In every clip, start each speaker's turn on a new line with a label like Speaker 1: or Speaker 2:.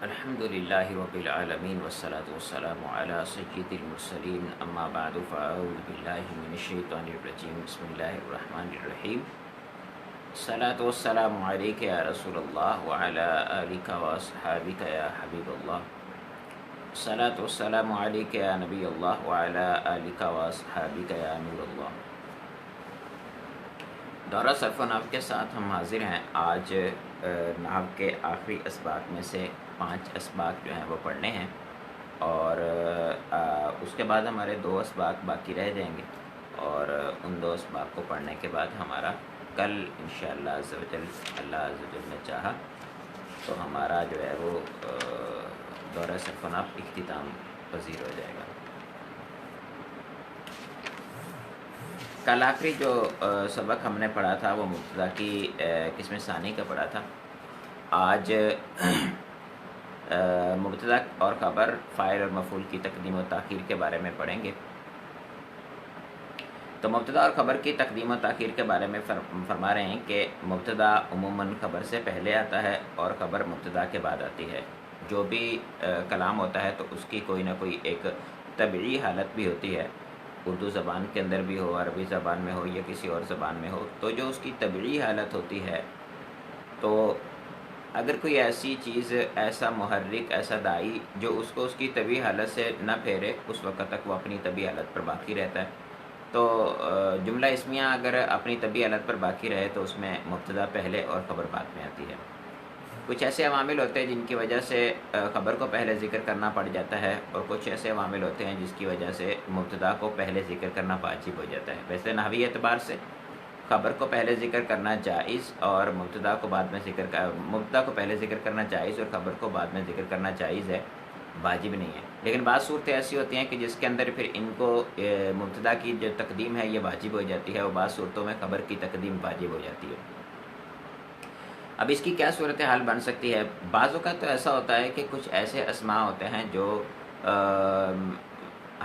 Speaker 1: الحمد للہ رب العالمین والصلاة والسلام علی سید المرسلین اما بعد فاعوذ باللہ من الشیطان الرجیم بسم اللہ الرحمن الرحیم الصلاة والسلام علیک یا رسول اللہ وعلی آلک واصحابک یا حبیب اللہ الصلاة والسلام علیک یا نبی اللہ وعلی آلک واصحابک یا نور اللہ۔ دورہ صرف و نحو کے ساتھ ہم حاضر ہیں۔ آج نحو کے آخری اسباق میں سے 5 اسباق جو ہیں وہ پڑھنے ہیں، اور اس کے بعد ہمارے 2 اسباق باقی رہ جائیں گے، اور ان 2 اسباق کو پڑھنے کے بعد ہمارا کل انشاءاللہ عز و جل اللہ عز و جل نے چاہا تو ہمارا جو ہے وہ دورہ صرف و نحو اختتام پذیر ہو جائے گا۔ کل آخری جو سبق ہم نے پڑھا تھا وہ مبتدا کی قسم ثانی کا پڑھا تھا۔ آج مبتدا اور خبر، فاعل اور مفعول کی تقدیم و تاخیر کے بارے میں پڑھیں گے۔ تو مبتدا اور خبر کی تقدیم و تاخیر کے بارے میں فرما رہے ہیں کہ مبتدا عموماً خبر سے پہلے آتا ہے اور خبر مبتدا کے بعد آتی ہے۔ جو بھی کلام ہوتا ہے تو اس کی کوئی نہ کوئی ایک طبعی حالت بھی ہوتی ہے، اردو زبان کے اندر بھی ہو، عربی زبان میں ہو یا کسی اور زبان میں ہو، تو جو اس کی طبعی حالت ہوتی ہے، تو اگر کوئی ایسی چیز، ایسا محرک، ایسا داعی جو اس کو اس کی طبعی حالت سے نہ پھیرے، اس وقت تک وہ اپنی طبعی حالت پر باقی رہتا ہے۔ تو جملہ اسمیہ اگر اپنی طبعی حالت پر باقی رہے تو اس میں مبتدا پہلے اور خبر بعد میں آتی ہے۔ کچھ ایسے عوامل ہوتے ہیں جن کی وجہ سے خبر کو پہلے ذکر کرنا پڑ جاتا ہے، اور کچھ ایسے عوامل ہوتے ہیں جس کی وجہ سے مبتدا کو پہلے ذکر کرنا واجب ہو جاتا ہے۔ ویسے نحوی اعتبار سے خبر کو پہلے ذکر کرنا جائز اور مبتدا کو پہلے ذکر کرنا جائز اور خبر کو بعد میں ذکر کرنا جائز ہے، واجب نہیں ہے۔ لیکن بعض صورتیں ایسی ہوتی ہیں کہ جس کے اندر پھر ان کو مبتدا کی جو تقدیم ہے یہ واجب ہو جاتی ہے، اور بعض صورتوں میں خبر کی تقدیم واجب ہو جاتی ہے۔ اب اس کی کیا صورتحال بن سکتی ہے؟ بعض اوقات تو ایسا ہوتا ہے کہ کچھ ایسے اسماء ہوتے ہیں جو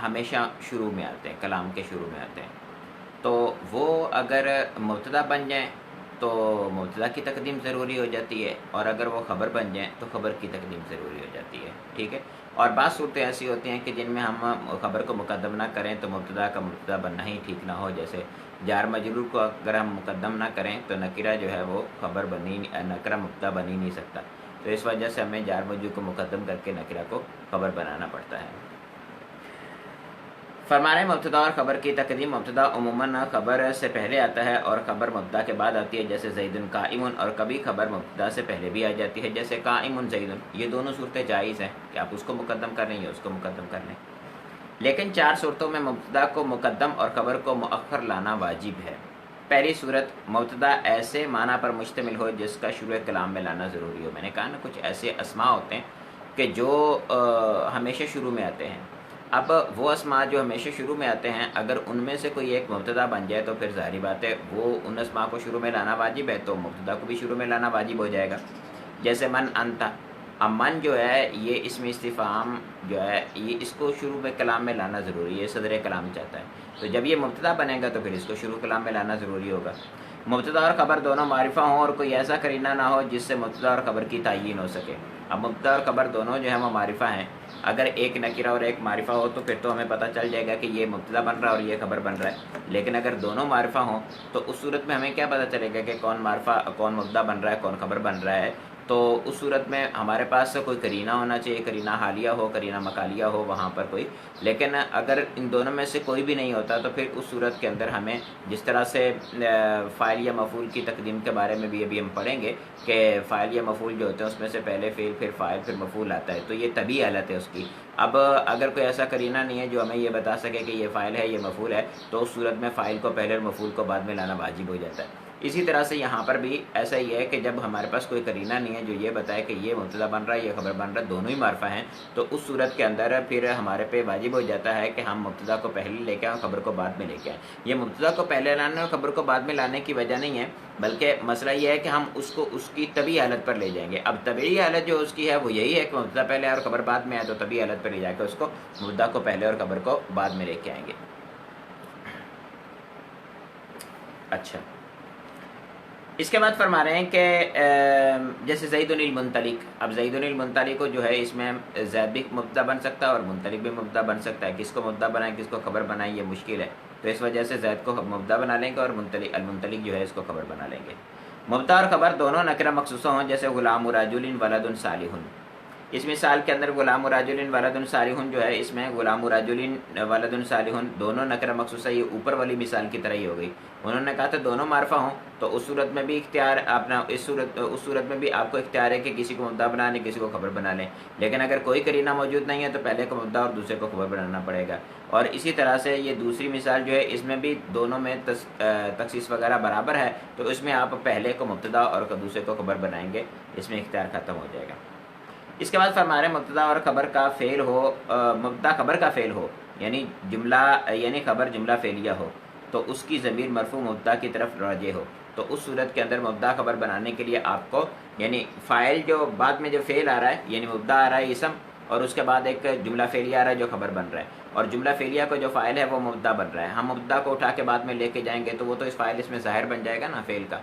Speaker 1: ہمیشہ شروع میں آتے ہیں، کلام کے شروع میں آتے ہیں، تو وہ اگر مبتدا بن جائیں تو مبتدا کی تقدیم ضروری ہو جاتی ہے، اور اگر وہ خبر بن جائیں تو خبر کی تقدیم ضروری ہو جاتی ہے، ٹھیک ہے۔ اور بعض صورتیں ایسی ہوتی ہیں کہ جن میں ہم خبر کو مقدم نہ کریں تو مبتدا کا مبتدا بننا ہی ٹھیک نہ ہو، جیسے جار مجرور کو اگر ہم مقدم نہ کریں تو نکرہ جو ہے وہ نکرہ مبتدا بن ہی نہیں سکتا، تو اس وجہ سے ہمیں جار مجرور کو مقدم کر کے نکرہ کو خبر بنانا پڑتا ہے۔ فرما رہے ہیں مبتدا اور خبر کی تقدیم، مبتدا عموماً خبر سے پہلے آتا ہے اور خبر مبتدا کے بعد آتی ہے، جیسے زید قائم، اور کبھی خبر مبتدا سے پہلے بھی آ جاتی ہے، جیسے قائم زید۔ یہ دونوں صورتیں جائز ہیں کہ آپ اس کو مقدم کر لیں یا اس کو مقدم کر لیں، لیکن 4 صورتوں میں مبتدا کو مقدم اور خبر کو مؤخر لانا واجب ہے۔ پہلی صورت، مبتدا ایسے معنی پر مشتمل ہو جس کا شروع کلام میں لانا ضروری ہو۔ میں نے کہا نا کچھ ایسے اسماء ہوتے ہیں کہ جو ہمیشہ شروع میں آتے ہیں۔ اب وہ اسماء جو ہمیشہ شروع میں آتے ہیں، اگر ان میں سے کوئی ایک مبتدا بن جائے تو پھر ظاہری بات ہے وہ ان اسماء کو شروع میں لانا واجب ہے، تو مبتدا کو بھی شروع میں لانا واجب ہو جائے گا۔ جیسے من انت، اب من جو ہے یہ اسم استفہام جو ہے یہ اس کو شروع میں کلام میں لانا ضروری ہے، صدر کلام چاہتا ہے، تو جب یہ مبتدا بنے گا تو پھر اس کو شروع کلام میں لانا ضروری ہوگا۔ مبتدا اور خبر دونوں معرفہ ہوں اور کوئی ایسا قرینہ نہ ہو جس سے مبتدا اور خبر کی تعین ہو سکے۔ اب مبتدا اور خبر دونوں جو ہیں وہ معرفہ ہیں، اگر ایک نکرہ اور ایک معرفہ ہو تو پھر تو ہمیں پتہ چل جائے گا کہ یہ مبتدا بن رہا ہے اور یہ خبر بن رہا ہے، لیکن اگر دونوں معرفہ ہوں تو اس صورت میں ہمیں کیا پتہ چلے گا کہ کون معرفہ، کون مبتدا بن رہا ہے، کون خبر بن رہا ہے؟ تو اس صورت میں ہمارے پاس کوئی قرینہ ہونا چاہیے، قرینہ حالیہ ہو، قرینہ مقالیہ ہو وہاں پر کوئی، لیکن اگر ان دونوں میں سے کوئی بھی نہیں ہوتا تو پھر اس صورت کے اندر ہمیں جس طرح سے فاعل یا مفعول کی تقدیم کے بارے میں بھی ابھی ہم پڑھیں گے کہ فاعل یا مفعول جو ہوتے ہیں اس میں سے پہلے فعل، پھر فاعل، پھر مفعول آتا ہے، تو یہ طبیعی حالت ہے اس کی۔ اب اگر کوئی ایسا قرینہ نہیں ہے جو ہمیں یہ بتا سکے کہ یہ فاعل ہے، یہ مفعول ہے، تو اس صورت میں فاعل کو پہلے اور مفعول کو بعد میں لانا واجب ہو جاتا ہے۔ اسی طرح سے یہاں پر بھی ایسا ہی ہے کہ جب ہمارے پاس کوئی قرینہ نہیں ہے جو یہ بتائے کہ یہ مبتدا بن رہا ہے، یہ خبر بن رہا ہے، دونوں ہی معرفہ ہیں، تو اس صورت کے اندر پھر ہمارے پہ واجب ہو جاتا ہے کہ ہم مبتدا کو پہلے لے کے آئیں اور خبر کو بعد میں لے کے آئیں۔ یہ مبتدا کو پہلے لانے اور خبر کو بعد میں لانے کی وجہ نہیں ہے، بلکہ مسئلہ یہ ہے کہ ہم اس کو اس کی طبعی حالت پر لے جائیں گے۔ اب طبعی حالت جو اس کی ہے وہ یہی ہے کہ مبتدا پہلے اور خبر بعد میں آئے، تو طبعی حالت پر لے جا کے اس کو مبتدا کو پہلے اور خبر کو بعد میں لے کے آئیں گے۔ اچھا، اس کے بعد فرما رہے ہیں کہ جیسے زید المنطلق، اب زید المنطلق کو جو ہے اس میں زید بھی مبتدا بن سکتا ہے اور منطلق بھی مبتدا بن سکتا ہے، کس کو مبتدا بنائیں کس کو خبر بنائیں یہ مشکل ہے، تو اس وجہ سے زید کو مبتدا بنا لیں گے اور المنطلق جو ہے اس کو خبر بنا لیں گے۔ مبتدا اور خبر دونوں نکرہ مخصوصہ ہوں، جیسے غلام رجل ولد صالح، اس مثال کے اندر غلام رجل ولد صالح جو ہے اس میں غلام رجل ولد صالح دونوں نکرہ مخصوصہ، یہ اوپر والی مثال کی طرح ہی ہو گئی۔ انہوں نے کہا تھا دونوں معرفہ ہوں، تو اس صورت میں بھی اختیار اپنا اس صورت میں بھی آپ کو اختیار ہے کہ کسی کو مبتدا بنا لیں کسی کو خبر بنا لیں، لیکن اگر کوئی قرینہ موجود نہیں ہے تو پہلے کو مبتدا اور دوسرے کو خبر بنانا پڑے گا۔ اور اسی طرح سے یہ دوسری مثال جو ہے اس میں بھی دونوں میں تخصیص وغیرہ برابر ہے، تو اس میں آپ پہلے کو مبتدا اور دوسرے کو خبر بنائیں گے، اس میں اختیار ختم ہو جائے گا۔ اس کے بعد فرما رہے ہیں مبتدا اور خبر کا فعل ہو، مبتدا خبر کا فعل ہو، یعنی خبر جملہ فعلیہ ہو، تو اس کی ضمیر مرفوع مبتدا کی طرف راجع ہو، تو اس صورت کے اندر مبتدا خبر بنانے کے لیے آپ کو یعنی فاعل جو بعد میں جو فعل آ رہا ہے یعنی مبتدا آ رہا ہے اسم، اور اس کے بعد ایک جملہ فعلیہ آ رہا ہے جو خبر بن رہا ہے، اور جملہ فعلیہ کو جو فاعل ہے وہ مبتدا بن رہا ہے، ہم مبتدا کو اٹھا کے بعد میں لے کے جائیں گے تو وہ تو اس فاعل اس میں ظاہر بن جائے گا نا، فعل کا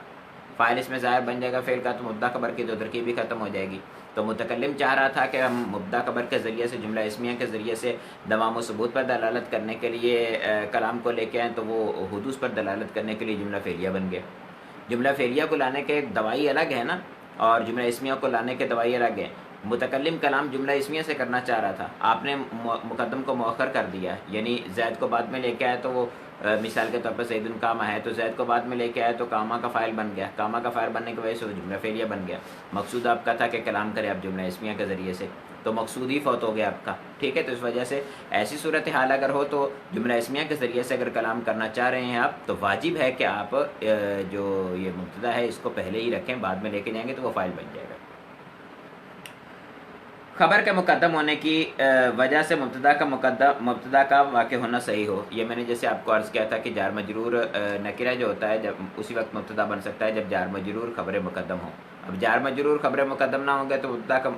Speaker 1: فاعل اس میں ظاہر بن جائے گا فعل کا، تو مبتدا خبر کی تو ترکیب بھی ختم ہو جائے گی۔ تو متکلم چاہ رہا تھا کہ ہم مبتدا خبر کے ذریعے سے جملہ اسمیہ کے ذریعے سے دوام و ثبوت پر دلالت کرنے کے لیے کلام کو لے کے آئیں، تو وہ حدوث پر دلالت کرنے کے لیے جملہ فعلیہ بن گیا۔ جملہ فعلیہ کو لانے کے دوائی الگ ہے نا، اور جملہ اسمیہ کو لانے کے دوائی الگ ہے۔ متکلم کلام جملہ اسمیہ سے کرنا چاہ رہا تھا، آپ نے مقدم کو مؤخر کر دیا، یعنی زید کو بعد میں لے کے آئے تو وہ مثال کے طور پر زید کامہ ہے، تو زید کو بعد میں لے کے آئے تو کامہ کا فاعل بن گیا، کامہ کا فاعل بننے کی وجہ سے وہ جملہ فعلیہ بن گیا۔ مقصود آپ کا تھا کہ کلام کرے آپ جملہ اسمیہ کے ذریعے سے، تو مقصود ہی فوت ہو گیا آپ کا، ٹھیک ہے۔ تو اس وجہ سے ایسی صورتحال اگر ہو تو جملہ اسمیہ کے ذریعے سے اگر کلام کرنا چاہ رہے ہیں آپ، تو واجب ہے کہ آپ جو یہ مبتدا ہے اس کو پہلے ہی رکھیں، بعد میں لے کے جائیں گے تو وہ فاعل بن جائے گا۔ خبر کے مقدم ہونے کی وجہ سے مبتدا کا واقع ہونا صحیح ہو، یہ میں نے جیسے آپ کو عرض کیا تھا کہ جار مجرور نکرہ جو ہوتا ہے جب اسی وقت مبتدا بن سکتا ہے جب جار مجرور خبر مقدم ہو۔ اب جار مجرور خبر مقدم نہ ہوں گے تو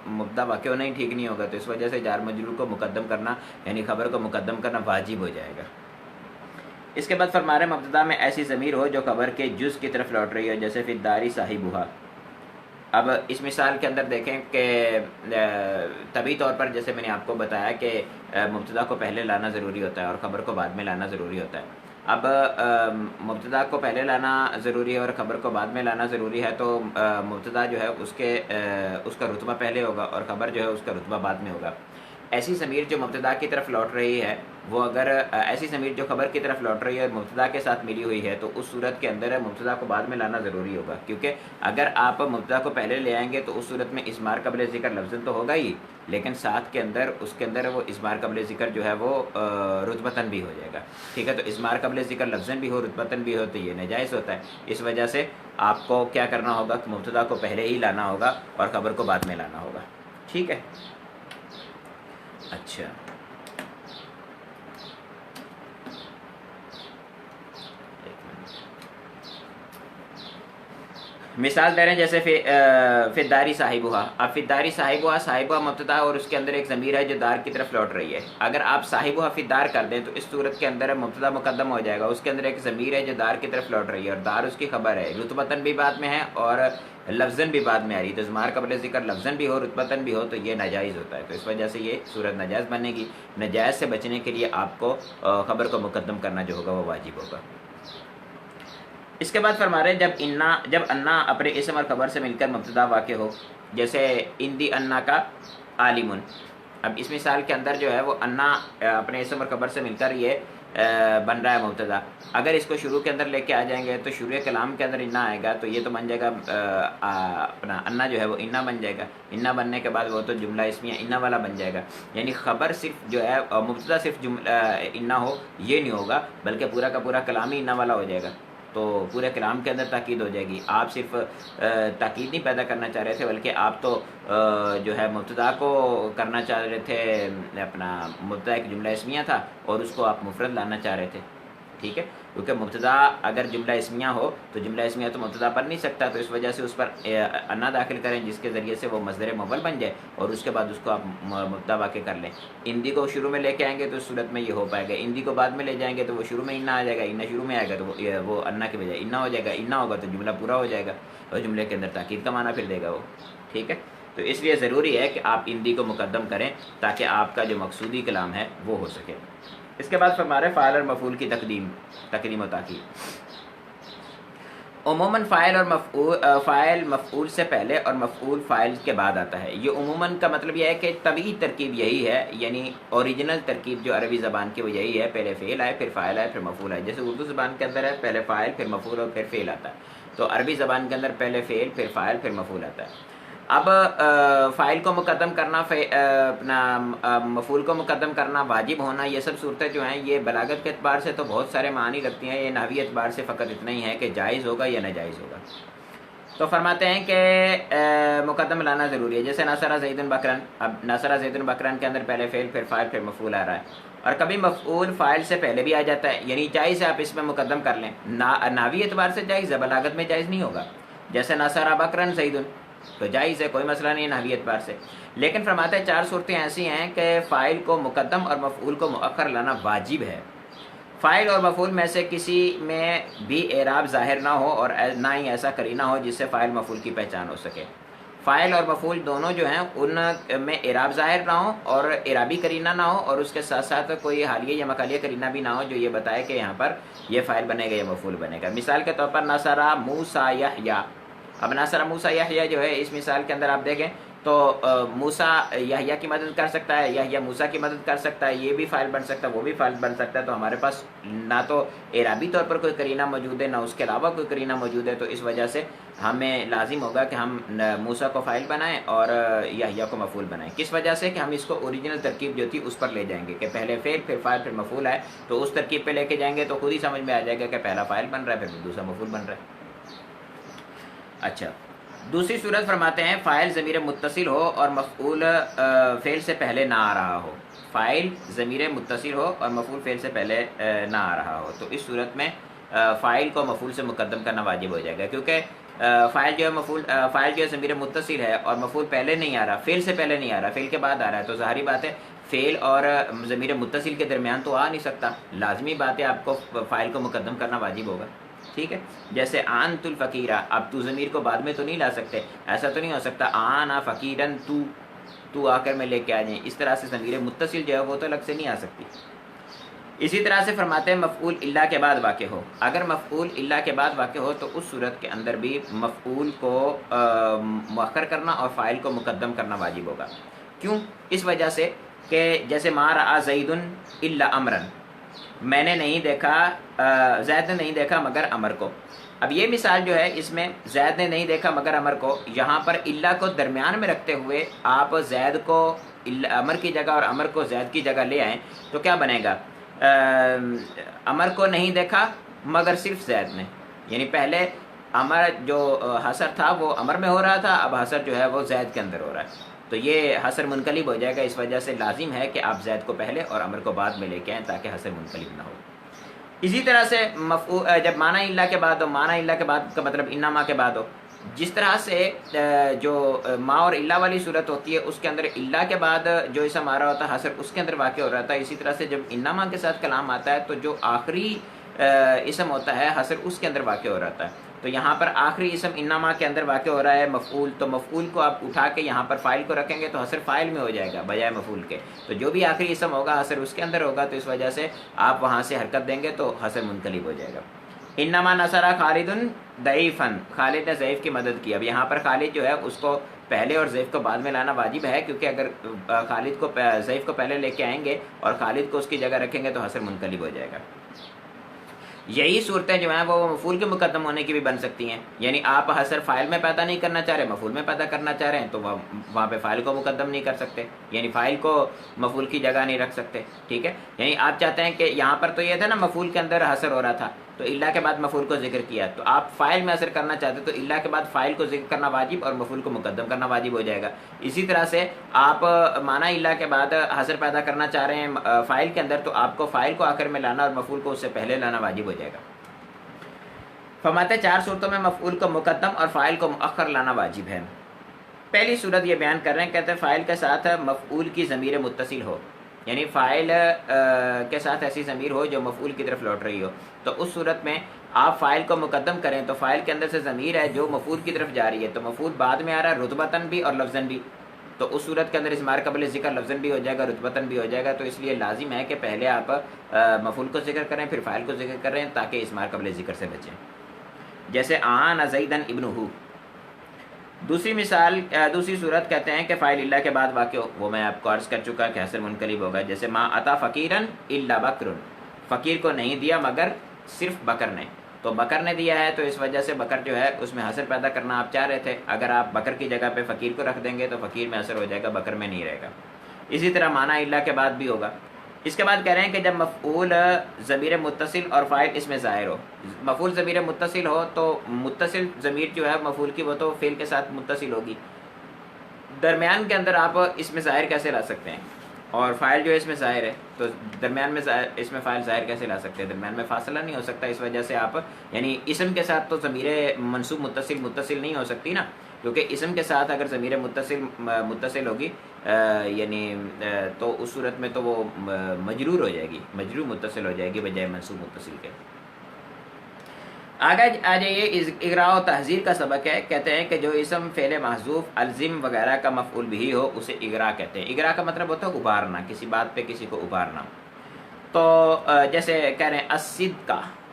Speaker 1: مبتدا واقع ہونا ہی ٹھیک نہیں ہوگا، تو اس وجہ سے جار مجرور کو مقدم کرنا یعنی خبر کو مقدم کرنا واجب ہو جائے گا۔ اس کے بعد فرما رہے ہیں مبتدا میں ایسی ضمیر ہو جو خبر کے جز کی طرف لوٹ رہی ہو، جیسے فی الدار صاحبھا۔ اب اس مثال کے اندر دیکھیں کہ طبی طور پر جیسے میں نے آپ کو بتایا کہ مبتدا کو پہلے لانا ضروری ہوتا ہے اور خبر کو بعد میں لانا ضروری ہوتا ہے۔ اب مبتدا کو پہلے لانا ضروری ہے اور خبر کو بعد میں لانا ضروری ہے، تو مبتدا جو ہے اس کا رتبہ پہلے ہوگا اور خبر جو ہے اس کا رتبہ بعد میں ہوگا۔ ایسی ضمیر جو مبتدا کی طرف لوٹ رہی ہے وہ اگر ایسی ضمیر جو خبر کی طرف لوٹ رہی ہے اور مبتدا کے ساتھ ملی ہوئی ہے، تو اس صورت کے اندر مبتدا کو بعد میں لانا ضروری ہوگا، کیونکہ اگر آپ مبتدا کو پہلے لے آئیں گے تو اس صورت میں اضمار قبل ذکر لفظاً تو ہوگا ہی، لیکن ساتھ کے اندر اس کے اندر وہ اضمار قبل ذکر جو ہے وہ رتبتاً بھی ہو جائے گا، ٹھیک ہے۔ تو اضمار قبل ذکر لفظاً بھی ہو رتبتاً بھی ہو تو یہ ناجائز ہوتا ہے، اس وجہ سے آپ کو کیا کرنا ہوگا کہ مبتدا کو پہلے ہی لانا ہوگا اور خبر کو بعد میں لانا ہوگا، ٹھیک ہے۔ اچھا، مثال دے رہے ہیں جیسے فی داری صاحبہ۔ اب فی داری صاحبہ مبتدا اور اس کے اندر ایک ضمیر ہے جو دار کی طرف لوٹ رہی ہے، اگر آپ صاحبہ فی دار کر دیں تو اس صورت کے اندر مبتدا مقدم ہو جائے گا، اس کے اندر ایک ضمیر ہے جو دار کی طرف لوٹ رہی ہے اور دار اس کی خبر ہے، رتبتاً بھی بعد میں ہے اور لفظاً بھی بعد میں آ رہی ہے، تو اضمار قبل ذکر لفظاً بھی ہو رتبتاً بھی ہو تو یہ ناجائز ہوتا ہے، تو اس وجہ سے یہ صورت ناجائز بنے گی۔ ناجائز سے بچنے کے لیے آپ کو خبر کو مقدم کرنا جو ہوگا وہ واجب ہوگا۔ اس کے بعد فرما رہے ہیں جب انا اپنے اسم اور خبر سے مل کر مبتدا واقع ہو، جیسے اندی انا کا عالمن۔ اب اس مثال کے اندر جو ہے وہ انا اپنے اسم اور خبر سے مل کر یہ بن رہا ہے مبتدا، اگر اس کو شروع کے اندر لے کے آ جائیں گے تو شروع کلام کے اندر انا آئے گا تو یہ تو بن جائے گا اپنا انا جو ہے وہ انا بن جائے گا، انا بننے کے بعد وہ تو جملہ اسمیہ انا والا بن جائے گا، یعنی خبر صرف جو ہے مبتدا صرف انا ہو یہ نہیں ہوگا بلکہ پورا کا پورا کلام ہی انا والا ہو جائے گا، تو پورے کلام کے اندر تاکید ہو جائے گی۔ آپ صرف تاکید نہیں پیدا کرنا چاہ رہے تھے بلکہ آپ تو جو ہے مبتدا کو کرنا چاہ رہے تھے، اپنا مبتدا ایک جملہ اسمیہ تھا اور اس کو آپ مفرد لانا چاہ رہے تھے، ٹھیک ہے، کیونکہ مبتدا اگر جملہ اسمیہ ہو تو جملہ اسمیہ تو مبتدا پر نہیں سکتا، تو اس وجہ سے اس پر انا داخل کریں جس کے ذریعے سے وہ مصدر مول بن جائے، اور اس کے بعد اس کو آپ مبتدا واقع کر لیں۔ اندی کو شروع میں لے کے آئیں گے تو اس صورت میں یہ ہو پائے گا، اندی کو بعد میں لے جائیں گے تو وہ شروع میں انا آ جائے گا، انا شروع میں آئے گا تو وہ انا کے بجائے انا ہو جائے گا، انا ہوگا تو جملہ پورا ہو جائے گا اور جملے کے اندر تاکید کا معنی پھر دے گا وہ، ٹھیک ہے۔ تو اس لیے ضروری ہے کہ آپ اندی کو مقدم کریں تاکہ آپ کا جو مقصودی کلام ہے وہ ہو سکے۔ اس کے بعد فرما رہے فاعل اور مفعول کی تقدیم و تاخیر۔ عموماً فاعل مفعول سے پہلے اور مفعول فاعل کے بعد آتا ہے۔ یہ عموماً کا مطلب یہ ہے کہ طبیعی ترکیب یہی ہے، یعنی اوریجنل ترکیب جو عربی زبان کی وہ یہی ہے، پہلے فعل آئے پھر فاعل آئے پھر مفعول آئے، جیسے اردو زبان کے اندر ہے پہلے فاعل پھر مفعول اور پھر فعل آتا ہے، تو عربی زبان کے اندر پہلے فعل پھر فاعل پھر مفعول آتا ہے۔ اب فاعل کو مقدم کرنا، اپنا مفعول کو مقدم کرنا، واجب ہونا، یہ سب صورتیں جو ہیں یہ بلاغت کے اعتبار سے تو بہت سارے معانی رکھتی ہیں، یہ نحوی اعتبار سے فقط اتنا ہی ہے کہ جائز ہوگا یا ناجائز ہوگا۔ تو فرماتے ہیں کہ مقدم لانا ضروری ہے، جیسے ناصرہ زید بکرن، اب ناصرہ زید بکرن کے اندر پہلے فعل پھر فاعل پھر مفعول آ رہا ہے، اور کبھی مفعول فاعل سے پہلے بھی آ جاتا ہے، یعنی جائز ہے آپ اس میں مقدم کر لیں، نحوی اعتبار سے جائز ہے، بلاغت میں جائز نہیں ہوگا، جیسے ناصرہ بکرن زید تو جائز ہے، کوئی مسئلہ نہیں ہے نحوی اعتبار سے، لیکن فرماتے ہیں چار صورتیں ایسی ہیں کہ فاعل کو مقدم اور مفعول کو مؤخر لانا واجب ہے۔ فاعل اور مفعول میں سے کسی میں بھی اعراب ظاہر نہ ہو اور نہ ہی ایسا قرینہ ہو جس سے فاعل مفعول کی پہچان ہو سکے۔ فاعل اور مفعول دونوں جو ہیں ان میں اعراب ظاہر نہ ہو اور اعرابی قرینہ نہ ہو، اور اس کے ساتھ ساتھ کوئی حالیہ یا مقالیہ قرینہ بھی نہ ہو جو یہ بتائے کہ یہاں پر یہ فاعل بنے گا یا مفعول بنے گا۔ مثال کے طور پر نصرہ موسیٰ یحییٰ، اب ناصرہ موسیٰ یحییٰ جو ہے اس مثال کے اندر آپ دیکھیں تو موسیٰ یحییٰ کی مدد کر سکتا ہے، یحییٰ موسیٰ کی مدد کر سکتا ہے، یہ بھی فاعل بن سکتا ہے وہ بھی فاعل بن سکتا ہے، تو ہمارے پاس نہ تو اعرابی طور پر کوئی قرینہ موجود ہے نہ اس کے علاوہ کوئی قرینہ موجود ہے، تو اس وجہ سے ہمیں لازم ہوگا کہ ہم موسیٰ کو فاعل بنائیں اور یحییٰ کو مفعول بنائیں۔ کس وجہ سے کہ ہم اس کو اوریجنل ترکیب جو تھی اس پر لے جائیں گے کہ پہلے فعل پھر فاعل پھر مفعول ہے، تو اس ترکیب پہ لے کے جائیں گے تو خود ہی سمجھ میں آ جائے گا کہ پہلا فاعل بن رہا ہے پھر دوسرا مفعول بن رہا ہے۔ اچھا، دوسری صورت فرماتے ہیں فاعل ضمیر متصل ہو اور مفعول فعل سے پہلے نہ آ رہا ہو، فاعل ضمیر متصل ہو اور مفعول فعل سے پہلے نہ آ رہا ہو، تو اس صورت میں فاعل کو مفعول سے مقدم کرنا واجب ہو جائے گا، کیونکہ فاعل جو ہے ضمیر متصل ہے اور مفعول پہلے نہیں آ رہا، فعل سے پہلے نہیں آ رہا، فعل کے بعد آ رہا ہے، تو ظاہری بات ہے فعل اور ضمیر متصل کے درمیان تو آ نہیں سکتا، لازمی بات ہے آپ کو فاعل کو مقدم کرنا واجب ہوگا، ٹھیک ہے۔ جیسے انت الفقیرہ، اب تو ضمیر کو بعد میں تو نہیں لا سکتے، ایسا تو نہیں ہو سکتا آنا فقیرن تو آ کر میں لے کے آ جائیں، اس طرح سے ضمیر متصل جو ہے وہ تو الگ سے نہیں آ سکتی۔ اسی طرح سے فرماتے ہیں مفعول الا کے بعد واقع ہو، اگر مفعول الا کے بعد واقع ہو تو اس صورت کے اندر بھی مفعول کو مؤخر کرنا اور فاعل کو مقدم کرنا واجب ہوگا۔ کیوں؟ اس وجہ سے کہ جیسے ما رأى زید الا امرا، میں نے نہیں دیکھا، زید نے نہیں دیکھا مگر امر کو، اب یہ مثال جو ہے اس میں زید نے نہیں دیکھا مگر امر کو، یہاں پر الا کو درمیان میں رکھتے ہوئے آپ زید کو امر کی جگہ اور امر کو زید کی جگہ لے آئیں تو کیا بنے گا؟ امر کو نہیں دیکھا مگر صرف زید نے، یعنی پہلے امر جو حصر تھا وہ امر میں ہو رہا تھا، اب حصر جو ہے وہ زید کے اندر ہو رہا ہے، تو یہ حصر منقلب ہو جائے گا، اس وجہ سے لازم ہے کہ آپ زید کو پہلے اور امر کو بعد میں لے کے آئیں تاکہ حصر منقلب نہ ہو۔ اسی طرح سے جب معنی الا کے بعد ہو، معنی الا کے بعد کا مطلب انما کے بعد ہو، جس طرح سے جو ما اور الا والی صورت ہوتی ہے اس کے اندر الا کے بعد جو اسم آ رہا ہوتا ہے حصر اس کے اندر واقع ہو رہا تھا، اسی طرح سے جب انما کے ساتھ کلام آتا ہے تو جو آخری اسم ہوتا ہے حصر اس کے اندر واقع ہو رہا ہے، تو یہاں پر آخری اسم انما کے اندر واقع ہو رہا ہے مفعول، تو مفعول کو آپ اٹھا کے یہاں پر فاعل کو رکھیں گے تو حصر فاعل میں ہو جائے گا بجائے مفعول کے، تو جو بھی آخری اسم ہوگا حصر اس کے اندر ہوگا، تو اس وجہ سے آپ وہاں سے حرکت دیں گے تو حصر منقلب ہو جائے گا۔ انما نصر خالد ضعیفا، خالد نے ضعیف کی مدد کی، اب یہاں پر خالد جو ہے اس کو پہلے اور ضعیف کو بعد میں لانا واجب ہے، کیونکہ اگر خالد کو ضعیف کو پہلے لے کے آئیں گے اور خالد کو اس کی جگہ رکھیں گے تو حصر منقلب ہو جائے گا۔ یہی صورتیں جو ہیں وہ مفعول کے مقدم ہونے کی بھی بن سکتی ہیں، یعنی آپ حصر فاعل میں پیدا نہیں کرنا چاہ رہے، مفعول میں پیدا کرنا چاہ رہے ہیں تو وہاں پہ فاعل کو مقدم نہیں کر سکتے، یعنی فاعل کو مفعول کی جگہ نہیں رکھ سکتے، ٹھیک ہے۔ یعنی آپ چاہتے ہیں کہ یہاں پر تو یہ تھا نا مفعول کے اندر حصر ہو رہا تھا، تو تو الا کے بعد مفعول کو ذکر کیا، تو آپ فاعل میں اثر کرنا چاہتے تو الا کے بعد فاعل کو ذکر کرنا واجب اور مفعول کو مقدم کرنا واجب ہو جائے گا۔ اسی طرح سے آپ معنی الا کے بعد حاصر پیدا کرنا چاہ رہے ہیں فاعل کے اندر، تو آپ کو فاعل کو آخر میں لانا اور مفعول کو اس سے پہلے لانا واجب ہو جائے گا۔ فرماتے 4 صورتوں میں مفعول کو مقدم اور فاعل کو مؤخر لانا واجب ہے۔ پہلی صورت یہ بیان کر رہے ہیں، کہتے ہیں فاعل کے ساتھ مفعول کی ضمیر متصل ہو، یعنی فاعل کے ساتھ ایسی ضمیر ہو جو مفعول کی طرف لوٹ رہی ہو، تو اس صورت میں آپ فاعل کو مقدم کریں تو فاعل کے اندر سے ضمیر ہے جو مفعول کی طرف جا رہی ہے، تو مفعول بعد میں آ رہا ہے رتبتاً بھی اور لفظاً بھی، تو اس صورت کے اندر اضمار قبل ذکر لفظاً بھی ہو جائے گا رتبتاً بھی ہو جائے گا، تو اس لیے لازم ہے کہ پہلے آپ مفعول کو ذکر کریں پھر فاعل کو ذکر کریں تاکہ اضمار قبل ذکر سے بچیں۔ جیسے آن زیدن ابنہ۔ دوسری مثال، دوسری صورت کہتے ہیں کہ فاعل اللہ کے بعد واقع ہو، وہ میں آپ کو عرض کر چکا کہ حسر منقلب ہوگا، جیسے ما عطا فقیرن الا بکر، فقیر کو نہیں دیا مگر صرف بکر نے، تو بکر نے دیا ہے تو اس وجہ سے بکر جو ہے اس میں حسر پیدا کرنا آپ چاہ رہے تھے، اگر آپ بکر کی جگہ پہ فقیر کو رکھ دیں گے تو فقیر میں حسر ہو جائے گا، بکر میں نہیں رہے گا۔ اسی طرح معنی اللہ کے بعد بھی ہوگا۔ اس کے بعد کہہ رہے ہیں کہ جب مفعول ضمیر متصل اور فاعل اس میں ظاہر ہو، مفعول ضمیر متصل ہو تو متصل ضمیر جو ہے مفعول کی وہ تو فعل کے ساتھ متصل ہوگی، درمیان کے اندر آپ اس میں ظاہر کیسے لا سکتے ہیں، اور فاعل جو ہے اس میں ظاہر ہے تو درمیان میں اس میں فاعل ظاہر کیسے لا سکتے ہیں، درمیان میں فاصلہ نہیں ہو سکتا، اس وجہ سے آپ یعنی اسم کے ساتھ تو ضمیر منصوب متصل نہیں ہو سکتی نا، کیونکہ اسم کے ساتھ اگر ضمیر متصل ہوگی یعنی تو اس صورت میں تو وہ مجرور ہو جائے گی، مجرور متصل ہو جائے گی بجائے منصوب متصل کے۔ آگے آ جائیے، اغراء و تحذیر کا سبق ہے، کہتے ہیں کہ جو اسم فعل محذوف الزم وغیرہ کا مفعول بھی ہو اسے اغراء کہتے ہیں۔ اغراء کا مطلب ہوتا ہے ابھارنا، کسی بات پہ کسی کو ابھارنا، تو جیسے کہہ رہے ہیں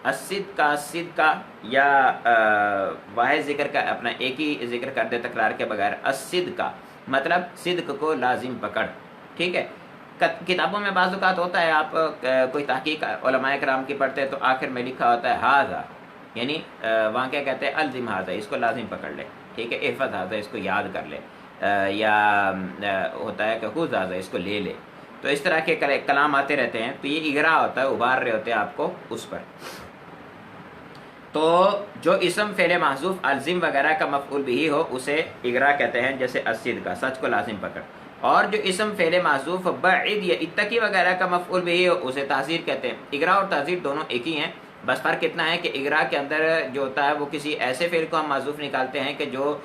Speaker 1: الصدقہ یا واحد ذکر کا اپنا ایک ہی ذکر کر دے تکرار کے بغیر، الصدقہ مطلب صدق کو لازم پکڑ، ٹھیک ہے۔ کتابوں میں بعض اوقات ہوتا ہے، آپ کوئی تحقیق علماء کرام کی پڑھتے ہیں تو آخر میں لکھا ہوتا ہے ہاذا، یعنی وہاں کیا کہتے ہیں الزم ہاذا، اس کو لازم پکڑ لے، ٹھیک ہے، احفظ ہاذا، اس کو یاد کر لے، یا ہوتا ہے کہ خذ ہاذا، اس کو لے لے، تو اس طرح کے کلام آتے رہتے ہیں، تو یہ اغراء ہوتا ہے، ابھار رہے ہوتے ہیں آپ کو اس پر۔ تو جو اسم فعل محذوف الزم وغیرہ کا مفعول بھی ہو اسے اغراء کہتے ہیں، جیسے الصدقہ، سچ کو لازم پکڑ، اور جو اسم فعل محذوف بعد یا اتقی وغیرہ کا مفعول بھی ہو اسے تعزیر کہتے ہیں۔ اغراء اور تعزیر دونوں ایک ہی ہیں، بس فرق اتنا ہے کہ اغراء کے اندر جو ہوتا ہے وہ کسی ایسے فعل کو ہم محذوف نکالتے ہیں کہ جو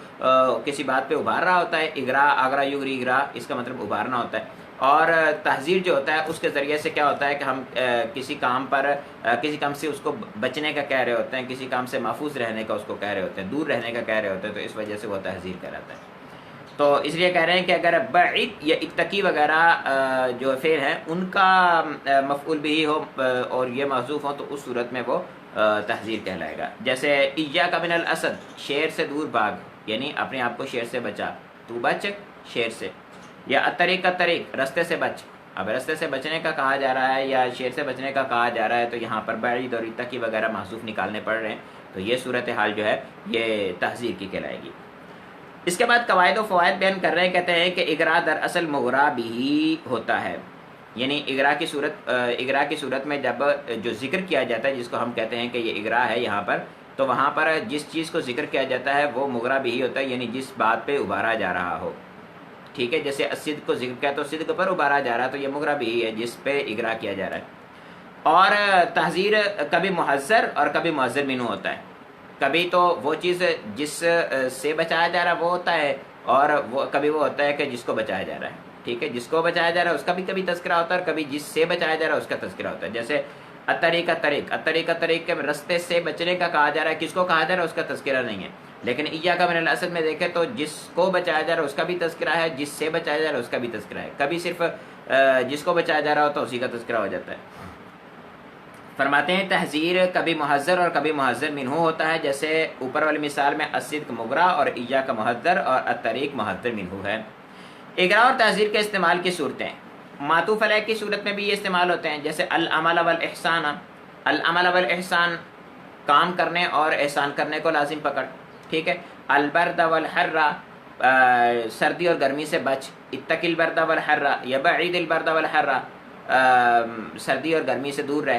Speaker 1: کسی بات پہ ابھار رہا ہوتا ہے، اغراء اغرا یغری اغراء، اس کا مطلب ابھارنا ہوتا ہے، اور تحذیر جو ہوتا ہے اس کے ذریعے سے کیا ہوتا ہے کہ ہم کسی کام پر کسی کام سے اس کو بچنے کا کہہ رہے ہوتے ہیں، کسی کام سے محفوظ رہنے کا اس کو کہہ رہے ہوتے ہیں، دور رہنے کا کہہ رہے ہوتے ہیں، تو اس وجہ سے وہ تحذیر کہلاتا ہے۔ تو اس لیے کہہ رہے ہیں کہ اگر بعید یا اتقی وغیرہ جو فعل ہیں ان کا مفعول بھی ہو اور یہ محذوف ہو تو اس صورت میں وہ تحذیر کہلائے گا، جیسے ایاک من الاسد، شیر سے دور بھاگ، یعنی اپنے آپ کو شیر سے بچا، تو بچ شیر سے، یا الطریق الطریق، رستے سے بچ، اب رستے سے بچنے کا کہا جا رہا ہے یا شیر سے بچنے کا کہا جا رہا ہے تو یہاں پر بعید اور اتقی وغیرہ محذوف نکالنے پڑ رہے ہیں، تو یہ صورتحال جو ہے یہ تحذیر کی کہلائے گی۔ اس کے بعد قواعد و فوائد بیان کر رہے ہیں، کہتے ہیں کہ اغراء دراصل مغراء بھی ہوتا ہے، یعنی اغراء کی صورت میں جب جو ذکر کیا جاتا ہے جس کو ہم کہتے ہیں کہ یہ اغراء ہے یہاں پر، تو وہاں پر جس چیز کو ذکر کیا جاتا ہے وہ مغراء بھی ہوتا ہے، یعنی جس بات پہ ابھارا جا رہا ہو، ٹھیک ہے، جیسے الصدق کو ذکر کیا تو صدق پر ابھارا جا رہا ہے تو یہ مغراء بھی ہے جس پہ اغراء کیا جا رہا ہے۔ اور تحذیر کبھی محذر اور کبھی محذر منہ ہوتا ہے، کبھی تو وہ چیز جس سے بچایا جا رہا ہے وہ ہوتا ہے، اور کبھی وہ ہوتا ہے کہ جس کو بچایا جا رہا ہے، ٹھیک ہے، جس کو بچایا جا رہا ہے اس کا بھی کبھی تذکرہ ہوتا ہے اور کبھی جس سے بچایا جا رہا ہے اس کا تذکرہ ہوتا ہے، جیسے الطریق الطریق کے رستے سے بچنے کا کہا جا رہا ہے، کس کو کہا جا رہا ہے اس کا تذکرہ نہیں ہے، لیکن ایاک من الاسد میں دیکھیں تو جس کو بچایا جا رہا ہے اس کا بھی تذکرہ ہے، جس سے بچایا جا رہا ہے اس کا بھی تذکرہ ہے، کبھی صرف جس کو بچایا جا رہا ہوتا ہے اسی کا تذکرہ ہو جاتا ہے۔ فرماتے ہیں تحذیر کبھی محذر اور کبھی محذر منہ ہوتا ہے، جیسے اوپر والی مثال میں الصدق مغراء اور ایاک محذر اور الطریق محذر منہ ہے۔ اغراء اور تحذیر کے استعمال کی صورتیں، معطوف علیہ کی صورت میں بھی یہ استعمال ہوتے ہیں، جیسے العمل والاحسان، العمل والاحسان، کام کرنے اور احسان کرنے کو لازم پکڑ، ٹھیک ہے، البرد والحر، سردی اور گرمی سے بچ، اتق البرد والحر یا بعید البرد والحر، سردی اور گرمی سے دور رہ۔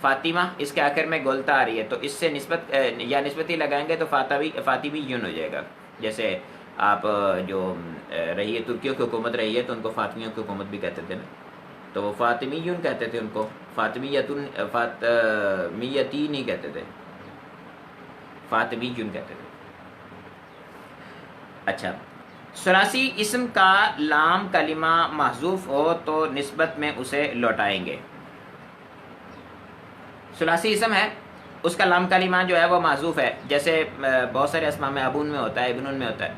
Speaker 1: فاطمہ اس کے آخر میں گولتا آ رہی ہے تو اس سے نسبت یا نسبتی لگائیں گے تو فاطمی یون ہو جائے گا. جیسے آپ جو رہی ہے ترکیوں کی حکومت رہی ہے تو ان کو فاطمیوں کی حکومت بھی کہتے تھے نا, تو وہ فاطمی یون کہتے تھے ان کو, فاطمیتی نہیں کہتے تھے, فاطمی یون کہتے تھے. اچھا, ثلاثی اسم کا لام کلمہ محذوف ہو تو نسبت میں اسے لوٹائیں گے. ثلاثی اسم ہے, اس کا لام کلمہ جو ہے وہ محذوف ہے, جیسے بہت سارے اسماء میں ابون میں ہوتا ہے, ابنون میں ہوتا ہے.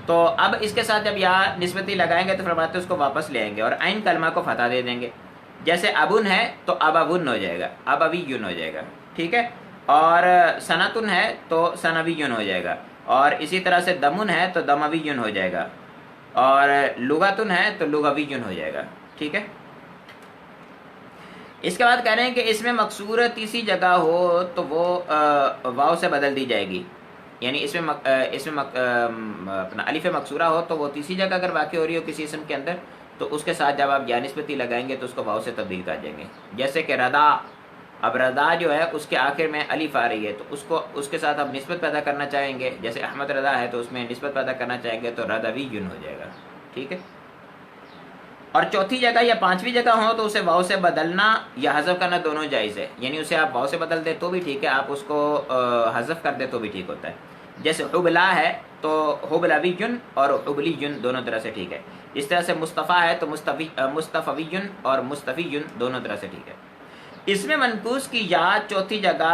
Speaker 1: تو اب اس کے ساتھ جب یا نسبتی لگائیں گے تو فرماتے اس کو واپس لے آئیں گے اور عین کلمہ کو فتح دے دیں گے. جیسے ابن ہے تو ابون ہو جائے گا, ابویون ہو جائے گا, ٹھیک ہے. اور سنتن ہے تو سنویون ہو جائے گا, اور اسی طرح سے دمن ہے تو دمویون ہو جائے گا, اور لغتن ہے تو لغویون ہو جائے گا, ٹھیک ہے. اس کے بعد کہہ رہے ہیں کہ اس میں مکسور تیسری جگہ ہو تو وہ واو سے بدل دی جائے گی. یعنی اس میں اپنا الف مکسورہ ہو تو وہ تیسری جگہ اگر واقع ہو رہی ہو کسی اسم کے اندر تو اس کے ساتھ جب آپ یا نسبتی لگائیں گے تو اس کو واو سے تبدیل کر جائیں گے. جیسے کہ ردا, اب ردا جو ہے اس کے آخر میں الف آ رہی ہے تو اس کے ساتھ آپ نسبت پیدا کرنا چاہیں گے. جیسے احمد ردا ہے تو اس میں نسبت پیدا کرنا چاہیں گے تو ردوی یون ہو جائے گا, ٹھیک ہے. اور چوتھی جگہ یا پانچویں جگہ ہو تو اسے واو سے بدلنا یا حذف کرنا دونوں جائز ہے. یعنی اسے آپ واو سے بدل دیں تو بھی ٹھیک ہے, آپ اس کو حذف کر دیں تو بھی ٹھیک ہوتا ہے. جیسے حبلا ہے تو حبلویون اور حبلیون دونوں طرح سے ٹھیک ہے. اس طرح سے مصطفیٰ ہے تو مصطفیون اور مصطفیون دونوں طرح سے ٹھیک ہے. اس میں منقوص کی یا چوتھی جگہ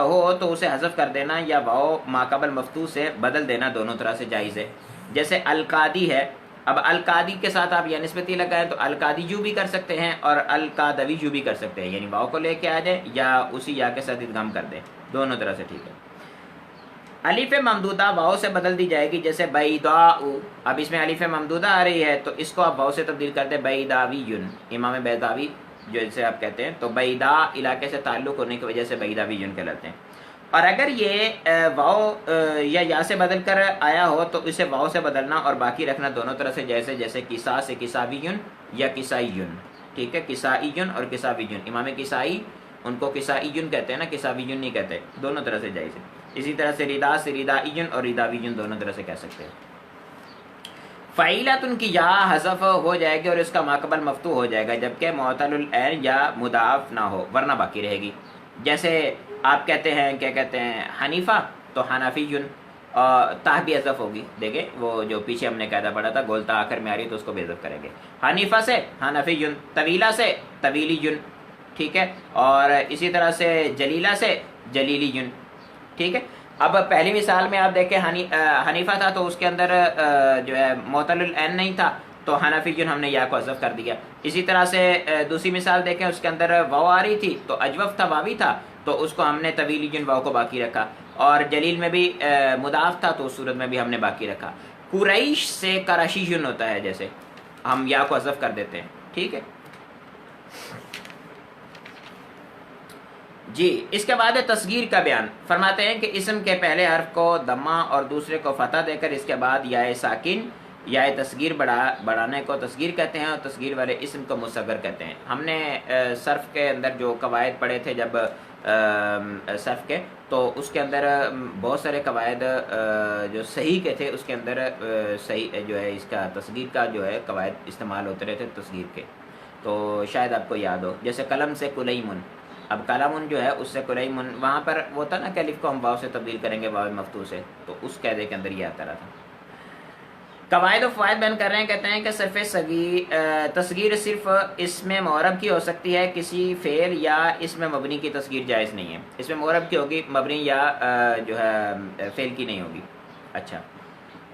Speaker 1: ہو تو اسے حذف کر دینا یا واو ماقبل مفتوح سے بدل دینا دونوں طرح سے جائز ہے. جیسے القادی ہے, اب القادی کے ساتھ آپ یا نسبتی لگائیں تو القادیجو بھی کر سکتے ہیں اور القادویجو بھی کر سکتے ہیں, یعنی واو کو لے کے آ جائیں یا اسی یا کے ساتھ ادغام کر دیں, دونوں طرح سے ٹھیک ہے. الف ممدودہ واو سے بدل دی جائے گی, جیسے بیضاء, اب اس میں الف ممدودہ آ رہی ہے تو اس کو آپ واو سے تبدیل کر دیں بیضاویون, امام بیضاوی جو جسے آپ کہتے ہیں, تو بیضاء علاقے سے تعلق ہونے کی وجہ سے بیضاویون کہلاتے ہیں. اور اگر یہ واو یا سے بدل کر آیا ہو تو اسے واو سے بدلنا اور باقی رکھنا دونوں طرح سے جیسے, جیسے کسا سے کساویون یا کسائیون, ٹھیک ہے. کسائیون اور کساویون, امام کسائی ان کو کسائیون کہتے ہیں نا, کساویون نہیں کہتے, دونوں طرح سے جائز ہے. اسی طرح سے ردا سے ردائیون اور رداویون دونوں طرح سے کہہ سکتے ہیں. فعیلۃ کی یا حذف ہو جائے گی اور اس کا ماقبل مفتوح ہو جائے گا جبکہ معطل العین یا مضاعف نہ ہو, ورنہ باقی رہے گی. جیسے آپ کہتے ہیں کیا کہتے ہیں حنیفہ تو حنفیون, تاہ بھی حذف ہوگی. دیکھیں وہ جو پیچھے ہم نے قاعدہ پڑھا تھا گولتا آخر میں آ رہی تو اس کو بھی حذف کریں گے. حنیفہ سے حنفیون, طویلہ سے طویلیون, ٹھیک ہے. اور اسی طرح سے جلیلہ سے جلیلیون, ٹھیک ہے. اب پہلی مثال میں آپ دیکھیں حنیفہ تھا تو اس کے اندر جو ہے معطل العین نہیں تھا تو حنفیون ہم نے یا کو حذف کر دیا. اسی طرح سے دوسری مثال دیکھیں, اس کے اندر واو آ رہی تھی تو اجوف تھا, واوی تھا, تو اس کو ہم نے طویلیون واو کو باقی رکھا. اور جلیل میں بھی مضاف تھا تو اس صورت میں بھی ہم نے باقی رکھا. قریش سے کرشیون ہوتا ہے, جیسے ہم یا کو حذف کر دیتے ہیں, ٹھیک ہے جی. اس کے بعد تصغیر کا بیان فرماتے ہیں کہ اسم کے پہلے حرف کو دمہ اور دوسرے کو فتح دے کر اس کے بعد یا ساکن یا تصغیر بڑھانے کو تصغیر کہتے ہیں اور تصغیر والے اسم کو مصغر کہتے ہیں. ہم نے صرف کے اندر جو قواعد پڑھے تھے جب صرف کے, تو اس کے اندر بہت سارے قواعد جو صحیح کے تھے اس کے اندر صحیح جو ہے اس کا تصغیر کا جو ہے قواعد استعمال ہوتے رہے تھے تصغیر کے, تو شاید آپ کو یاد ہو. جیسے قلم سے کلیمن, اب کلامن جو ہے اس سے کلیمن, وہاں پر وہ تھا نا کہ الف کو ہم واو سے تبدیل کریں گے واو مفتوح سے, تو اس قاعدے کے اندر یہ آتا رہا تھا. قواعد و فوائد بیان کر رہے ہیں, کہتے ہیں کہ صرف تصغیر صرف اسم معرب کی ہو سکتی ہے, کسی فعل یا اسم مبنی کی تصغیر جائز نہیں ہے. اس میں معرب کی ہوگی, مبنی یا جو ہے فعل کی نہیں ہوگی. اچھا,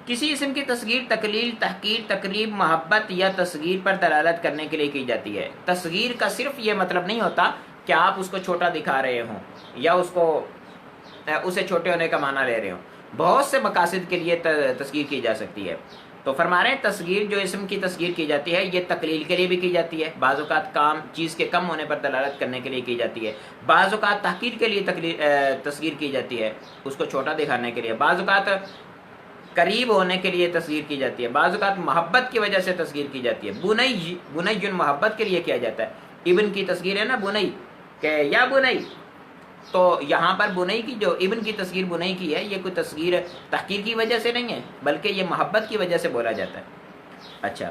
Speaker 1: کسی اسم کی تصغیر تقلیل, تحقیر, تقریب, محبت یا تصغیر پر دلالت کرنے کے لیے کی جاتی ہے. تصغیر کا صرف یہ مطلب نہیں ہوتا کہ آپ اس کو چھوٹا دکھا رہے ہوں یا اسے چھوٹے ہونے کا معنی لے رہے ہوں, بہت سے مقاصد کے لیے تصغیر کی جا سکتی ہے. تو فرما رہے ہیں تصغیر جو اسم کی تصغیر کی جاتی ہے یہ تقلیل کے لیے بھی کی جاتی ہے, بعض اوقات چیز کے کم ہونے پر دلالت کرنے کے لیے کی جاتی ہے, بعض اوقات تحقیر کے لیے تصغیر کی جاتی ہے اس کو چھوٹا دکھانے کے لیے, بعض اوقات قریب ہونے کے لیے تصغیر کی جاتی ہے, بعض اوقات محبت کی وجہ سے تصغیر کی جاتی ہے. بنی محبت کے لیے کیا جاتا ہے, ابن کی تصغیر ہے نا بنی, کہ یا بنئی، تو یہاں پر بنئی کی جو ابن کی تصغیر بنئی کی ہے، یہ کوئی تصغیر تحقیر کی وجہ سے نہیں ہے، بلکہ یہ محبت کی وجہ سے بولا جاتا ہے۔ اچھا،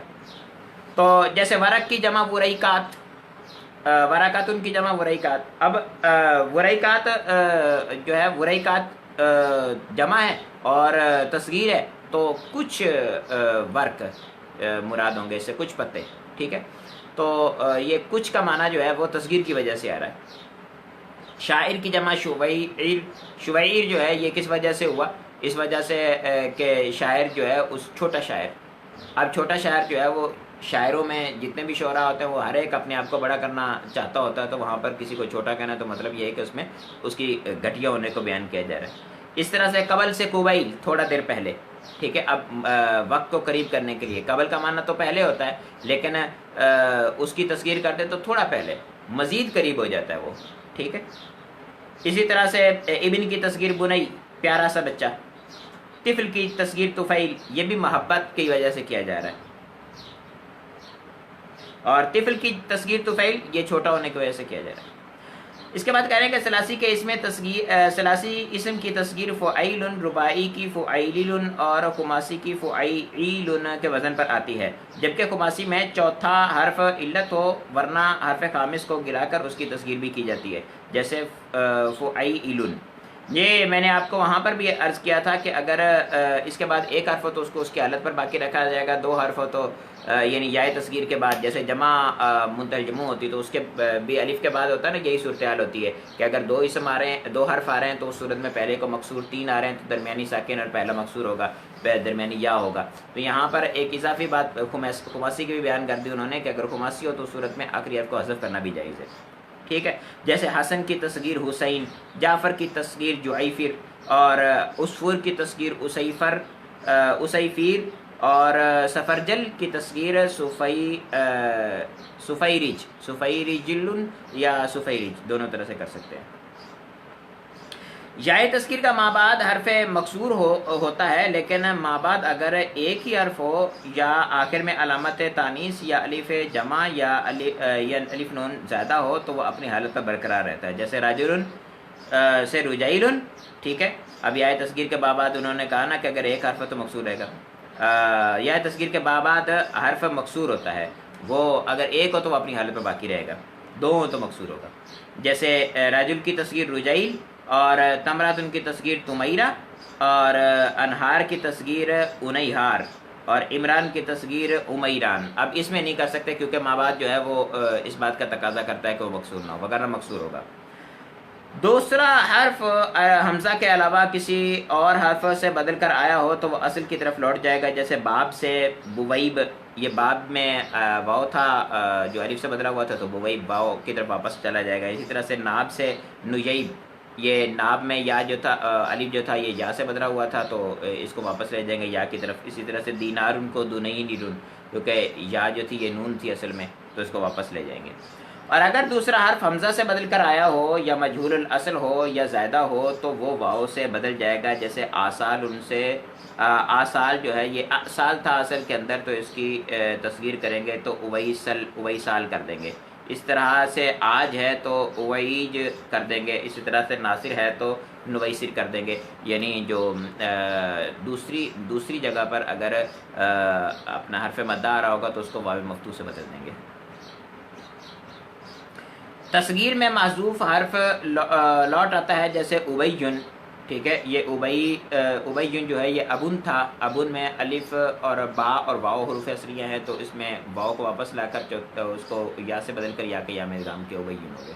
Speaker 1: تو جیسے ورق کی جمع وريقات، ورقات ان کی جمع وريقات۔ اب وريقات جو ہے وريقات جمع ہے اور تصغیر ہے، تو کچھ ورق مراد ہوں گے، اس سے کچھ پتے، ٹھیک ہے۔ تو یہ کچھ کا معنی جو ہے وہ تصغیر کی وجہ سے آ رہا ہے۔ شاعر کی جمع شویعیر، شویعیر جو ہے یہ کس وجہ سے ہوا؟ اس وجہ سے کہ شاعر جو ہے اس چھوٹا شاعر، اب چھوٹا شاعر جو ہے وہ شاعروں میں جتنے بھی شعراء ہوتے ہیں وہ ہر ایک اپنے آپ کو بڑا کرنا چاہتا ہوتا ہے، تو وہاں پر کسی کو چھوٹا کہنا تو مطلب یہ ہے کہ اس میں اس کی گھٹیا ہونے کو بیان کیا جا رہا ہے۔ اس طرح سے قبل سے قبیل، تھوڑا دیر پہلے، ٹھیک ہے۔ اب وقت کو قریب کرنے کے لیے قبل کا معنی تو پہلے ہوتا ہے، لیکن اس کی تصغیر کرتے تو تھوڑا پہلے، مزید قریب ہو جاتا ہے وہ، ٹھیک ہے۔ اسی طرح سے ابن کی تصغیر بنئی، پیارا سا بچہ۔ طفل کی تصغیر طفیل، یہ بھی محبت کی وجہ سے کیا جا رہا ہے، اور طفل کی تصغیر طفیل یہ چھوٹا ہونے کی وجہ سے کیا جا رہا ہے۔ اس کے بعد کہہ رہے ہیں کہ ثلاثی کے اسم ثلاثی اسم کی تصغیر فعیل، رباعی کی فعیلیل اور خماسی کی فعیعیل کے وزن پر آتی ہے، جبکہ خماسی میں چوتھا حرف علت ہو، ورنہ حرف خامس کو گرا کر اس کی تصغیر بھی کی جاتی ہے، جیسے فعیعیل۔ یہ میں نے آپ کو وہاں پر بھی عرض کیا تھا کہ اگر اس کے بعد ایک حرف ہو تو اس کو اس کی حالت پر باقی رکھا جائے گا، دو حرف ہو تو یعنی یائے تصغیر کے بعد جیسے جمع منتجمع ہوتی تو اس کے بھی الف کے بعد ہوتا ہے نا، یہی صورتحال ہوتی ہے کہ اگر دو اسم آ رہے ہیں، دو حرف آ رہے ہیں تو اس صورت میں پہلے کو مکسور، تین آ رہے ہیں تو درمیانی ساکن اور پہلا مکسور ہوگا، درمیانی یا ہوگا۔ تو یہاں پر ایک اضافی بات خماسی کی بھی بیان کر دی انہوں نے کہ اگر خماسی ہو تو اس صورت میں آخری حرف کو حذف کرنا بھی جائز ہے، ٹھیک ہے۔ جیسے حسن کی تصغیر حسین، جعفر کی تصغیر جعیفر، اور عصفور کی تصغیر اسیفر، اسیفیر، اور سفرجل کی تصغیر سفیرج، سفیرجل یا سفیرج، دونوں طرح سے کر سکتے ہیں۔ یائے تصغیر کا مابعد حرف مکسور ہوتا ہے، لیکن مابعد اگر ایک ہی حرف ہو یا آخر میں علامت تانیث یا الف جمع یا الف نون زیادہ ہو تو وہ اپنی حالت پر برقرار رہتا ہے، جیسے راجل سے رجیل، ٹھیک ہے۔ اب یائے تصغیر کے بعد انہوں نے کہا نا کہ اگر ایک حرف ہے تو مکسور رہے گا، یائے تصغیر کے بعد حرف مکسور ہوتا ہے، وہ اگر ایک ہو تو وہ اپنی حالت پر باقی رہے گا، دو ہو تو مکسور ہوگا، جیسے راجل کی تصغیر رجیل، اور تمرات ان کی تصغیر تمیرہ، اور انہار کی تصغیر انیہار، اور عمران کی تصغیر امیران۔ اب اس میں نہیں کر سکتے کیونکہ مابعد جو ہے وہ اس بات کا تقاضا کرتا ہے کہ وہ مکسور نہ ہو، وغیرہ مکسور ہوگا۔ دوسرا حرف حمزہ کے علاوہ کسی اور حرف سے بدل کر آیا ہو تو وہ اصل کی طرف لوٹ جائے گا، جیسے باب سے بویب، یہ باب میں واو تھا جو الف سے بدلا ہوا تھا تو بویب واو کی طرف واپس چلا جائے گا۔ اسی طرح سے ناب سے نیب، یہ ناب میں یا جو تھا الف جو تھا یہ یا سے بدلا ہوا تھا تو اس کو واپس لے جائیں گے یا کی طرف۔ اسی طرح سے دینار ان کو دنینیرن، کیونکہ یا جو تھی یہ نون تھی اصل میں تو اس کو واپس لے جائیں گے۔ اور اگر دوسرا حرف حمزہ سے بدل کر آیا ہو یا مجہول الاصل ہو یا زائدہ ہو تو وہ واو سے بدل جائے گا، جیسے آسال ان سے، آسال جو ہے یہ سال تھا اصل کے اندر تو اس کی تصغیر کریں گے تو اویسل، اویسال کر دیں گے۔ اس طرح سے آج ہے تو اویج کر دیں گے، اسی طرح سے ناصر ہے تو نویسر کر دیں گے، یعنی جو دوسری جگہ پر اگر اپنا حرف مدہ آ رہا ہوگا تو اس کو واو مفتوح سے بدل دیں گے۔ تصغیر میں محذوف حرف لوٹ آتا ہے، جیسے ابیجن، ٹھیک ہے۔ یہ ابیجن جو ہے یہ ابن تھا، ابن میں الف اور با اور واو حروف اصلیہ ہیں تو اس میں واو کو واپس لا کر اس کو یا سے بدل کر یا کے یا میں ادغام کے ابیجن ہو گئے۔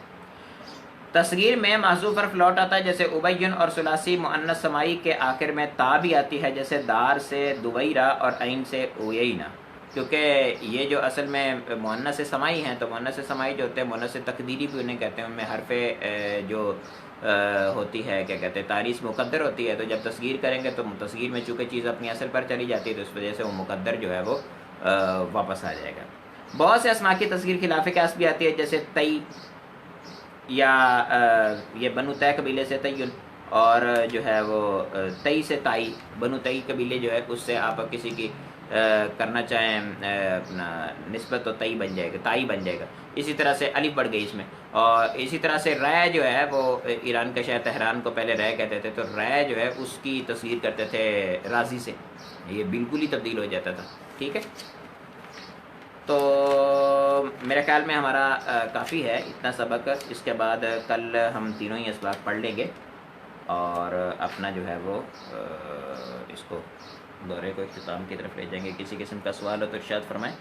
Speaker 1: تصغیر میں محذوف حرف لوٹ آتا ہے، جیسے ابیجن، اور ثلاثی مؤنث سمائی کے آخر میں تا بھی آتی ہے، جیسے دار سے دویرہ اور عین سے اویینہ، کیونکہ یہ جو اصل میں مؤنث سمائی ہیں تو مؤنث سمائی جو ہوتے ہیں مؤنث تقدیری بھی انہیں کہتے ہیں، ان میں حرف جو ہوتی ہے کیا کہتے ہیں تانیث مقدر ہوتی ہے، تو جب تصغیر کریں گے تو تصغیر میں چونکہ چیز اپنی اصل پر چلی جاتی ہے تو اس وجہ سے وہ مقدر جو ہے وہ واپس آ جائے گا۔ بہت سے اسماء کی تصغیر خلاف قیاس بھی آتی ہے، جیسے تئی، یا یہ بنو طے قبیلے سے تیّن، اور جو ہے وہ تئی سے تائی، بنو تئی قبیلے جو ہے اس سے آپ کسی کی کرنا چاہیں اپنا نسبت تو تئی بن جائے گا، تائی بن جائے گا۔ اسی طرح سے الف بڑھ گئی اس میں، اور اسی طرح سے رائے جو ہے وہ ایران کے شہر تہران کو پہلے رائے کہتے تھے، تو رائے جو ہے اس کی تصویر کرتے تھے راضی سے، یہ بالکل ہی تبدیل ہو جاتا تھا. ٹھیک ہے، تو میرے خیال میں ہمارا کافی ہے اتنا سبق. اس کے بعد کل ہم تینوں ہی اسباق پڑھ لیں گے اور اپنا جو ہے وہ اس کو دورے کو اختتام کی طرف لے جائیں گے. کسی قسم کا سوال ہو تو ارشاد فرمائیں.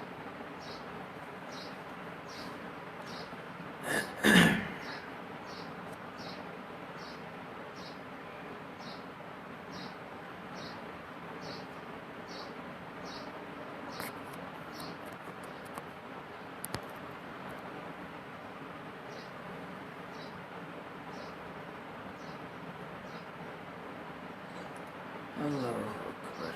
Speaker 1: اللہ اکبر.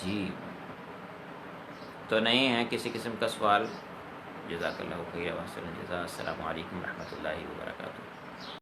Speaker 1: جی تو نہیں ہے کسی قسم کا سوال. جزاک اللہ خیر وحسن الجزاء. السلام علیکم ورحمۃ اللہ وبرکاتہ.